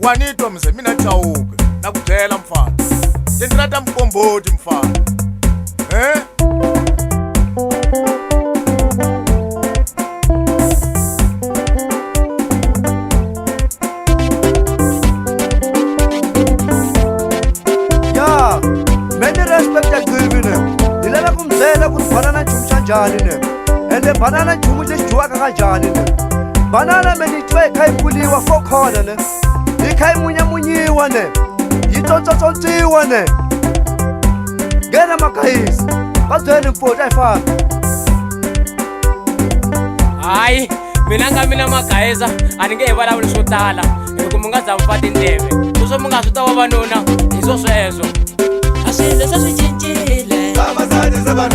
Wanitwa mzee, mina chauke nakutela mfana, tendirata mkomboti mfana. Ya, meni respect ya gülbini. Dilena kumzela kuti banana chumcha njani ne. Ende banana chumuje juwaka kanjani ne. Banana meni twe kai kuliwa fokhona ne. Ikai munyamunyiwa ne. Yitsotsotsiwa ne. Gena makayisi. va byeli mpoti a hi fambi. hayi mina nga mina magayeza a ni nge hi vulavuli swo tala hikuva mi nga za mi fa tindleve sweswo mi nga swi ta vavanuna hi swo sweswo a swilo se swi cincile vavasati se va